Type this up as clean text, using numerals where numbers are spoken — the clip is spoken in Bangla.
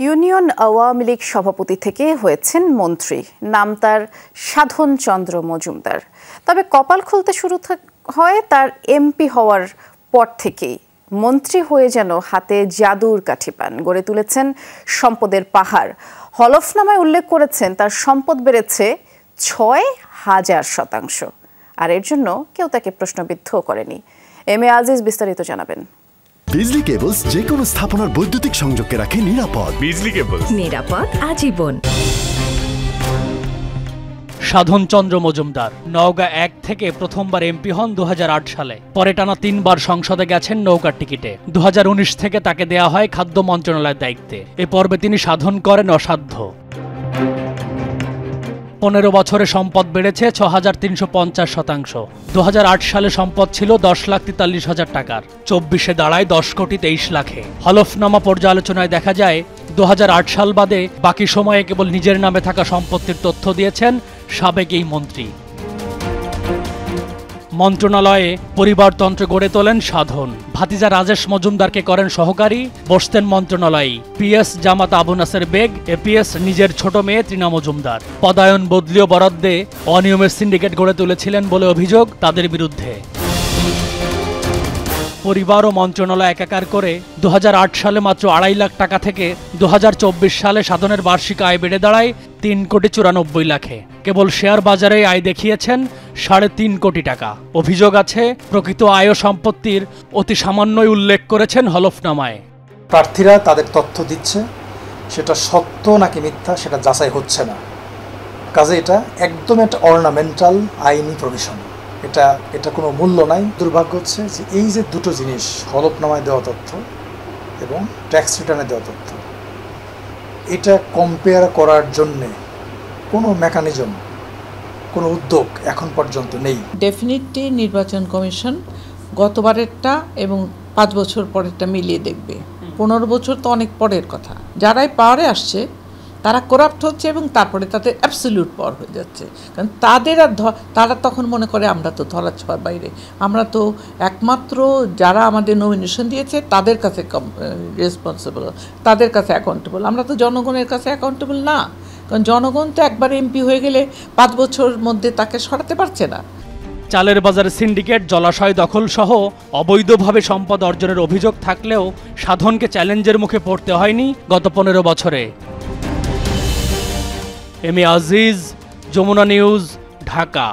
ইউনিয়ন আওয়ামী লীগ সভাপতি থেকে হয়েছেন মন্ত্রী, নাম তার সাধন চন্দ্র মজুমদার। তবে কপাল খুলতে শুরু হয় তার এমপি হওয়ার পর থেকেই। মন্ত্রী হয়ে যেন হাতে জাদুর কাঠি পান, গড়ে তুলেছেন সম্পদের পাহাড়। হলফনামায় উল্লেখ করেছেন তার সম্পদ বেড়েছে ৬,০০০%। আর এর জন্য কেউ তাকে প্রশ্নবিদ্ধ করেনি। এম এ আজিজ বিস্তারিত জানাবেন। বিজলি কেবলস যে কোনো স্থাপনার বৈদ্যুতিক সংযোগকে রাখে নিরাপদ। বিজলি কেবলস, নিরাপদ আজীবন। সাধন চন্দ্র মজুমদার নওগাঁ ১ থেকে প্রথমবার এমপি হন ২০০৮ সালে। পরে টানা ৩ বার সংসদে গেছেন নৌকার টিকিটে। ২০১৯ থেকে তাকে দেয়া হয় খাদ্য মন্ত্রণালয়ের দায়িত্বে। এ পর্বে তিনি সাধন করেন অসাধ্য। ১৫ বছরে সম্পদ বেড়েছে ৬,৩৫০%। ২০০৮ সালে সম্পদ ছিল ১০,৪৩,০০০ টাকার, ২৪-এ দাঁড়ায় ১০,২৩,০০,০০০। হলফনামা পর্যালোচনায় দেখা যায় ২০০৮ সাল বাদে বাকি সময়ে কেবল নিজের নামে থাকা সম্পত্তির তথ্য দিয়েছেন সাবেক এই মন্ত্রী। মন্ত্রণালয়ে পরিবারতন্ত্র গড়ে তোলেন সাধন। ভাতিজা রাজেশ মজুমদারকে করেন সহকারী, বসতেন মন্ত্রণালয়ে। পিএস জামাত আবু নাসের বেগ, এপিএস নিজের ছোট মেয়ে তৃণা মজুমদার। পদায়ন বদলীয় বরাদ্দে অনিয়মের সিন্ডিকেট গড়ে তুলেছিলেন বলে অভিযোগ তাদের বিরুদ্ধে। পরিবার ও মন্ত্রণালয় একাকার করে ২০০৮ সালে মাত্র ২.৫ লাখ টাকা থেকে ২০২৪ সালে সাধনের বার্ষিক আয় বেড়ে দাঁড়ায় ৩,৯৪,০০,০০০-এ। কেবল শেয়ার বাজারে আয় দেখিয়েছেন ৩.৫ কোটি টাকা। অভিযোগ আছে প্রকৃত আয় ও সম্পত্তির অতি সামান্যই উল্লেখ করেছেন হলফনামায়। প্রার্থীরা তাদের তথ্য দিচ্ছে, সেটা সত্য নাকি মিথ্যা সেটা যাচাই হচ্ছে না। কাজে এটা একদম একটা অর্নামেন্টাল আইনি প্রভিশন, এটা কোনো মূল্য নাই। দুর্ভাগ্য হচ্ছে যে এই যে দুটো জিনিস, হলফনামায় দেওয়া তথ্য এবং ট্যাক্স রিটার্নে দেওয়া তথ্য, এটা কম্পেয়ার করার জন্যে কোনো মেকানিজম, কোনো উদ্যোগ এখন পর্যন্ত নেই। ডেফিনেটলি নির্বাচন কমিশন গতবারেরটা এবং 5 বছর পরেরটা মিলিয়ে দেখবে। 15 বছর তো অনেক পরের কথা। যারাই পাওয়ারে আসছে তারা করাপ্ট হচ্ছে এবং তারপরে তাদের অ্যাবসলিউট পাওয়ার হয়ে যাচ্ছে। কারণ তারা তখন মনে করে আমরা তো ধরা ছোঁয়ার বাইরে, আমরা তো একমাত্র যারা আমাদের নমিনেশন দিয়েছে তাদের কাছে রেসপন্সিবল, তাদের কাছে অ্যাকাউন্টেবল। আমরা তো জনগণের কাছে অ্যাকাউন্টেবল না, কারণ জনগণ তো একবার এমপি হয়ে গেলে 5 বছর মধ্যে তাকে সরাতে পারছে না। চালের বাজারে সিন্ডিকেট, জলাশয় দখল সহ অবৈধভাবে সম্পদ অর্জনের অভিযোগ থাকলেও সাধনকে চ্যালেঞ্জের মুখে পড়তে হয়নি গত 15 বছরে। M A Aziz, Jamuna news, Dhaka.